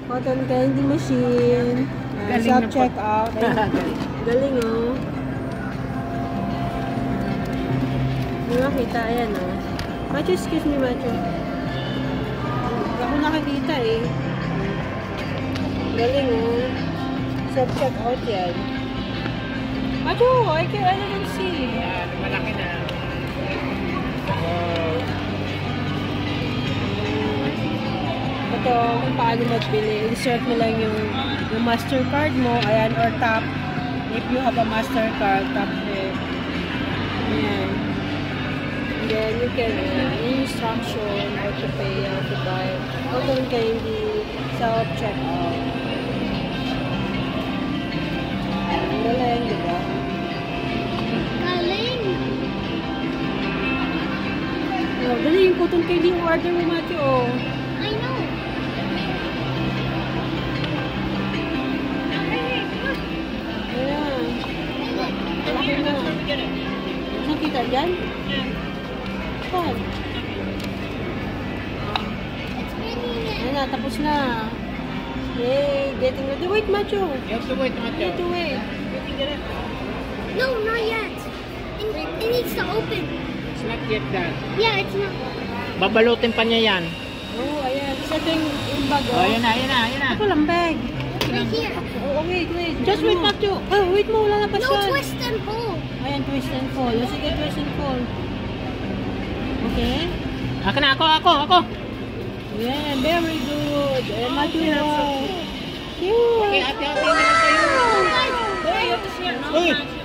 Cotton candy machine. Self-checkout. Galing, oh. Hindi makita, ayan, oh. Macho, excuse me, Macho. Hindi ako nakakita, eh. Galing, oh. Self-checkout yan. Macho, I didn't see. Yan, malaki na. Ito, kung paano magbili. Insert mo lang yung MasterCard mo, ayan, or tap. If you have a MasterCard, tap it. Ayan. And then you can instruction how to pay, how to buy. Cotton candy, self-checkout. Galing, di ba? Galing! Oh, dali yung cotton candy yung order mo, Matthew, oh. I know! Ayan. Malaki na. Saan kita dyan? Saan? Ayan na, tapos na. Yay, getting ready. Wait, Macho. You have to wait, Macho. Wait, wait. No, not yet. It needs to open. It's not yet done. Yeah, it's not. Babalutin pa niya yan. Oh, ayan. Isa ito yung bag, Oh, ayan na, ayan na, ayan na. Ito lang bag. Right here. Oh, wait. Just wait, Macho. Oh, wait mo. Wala na pa No, siya. twist and pull. Ayan, twist and fall. Sige, twist and fall. Okay? Ako na, ako. Yeah, very good. Ayan, Macho. Okay, Cute. ate na lang kayo. Oh, guys. Uy!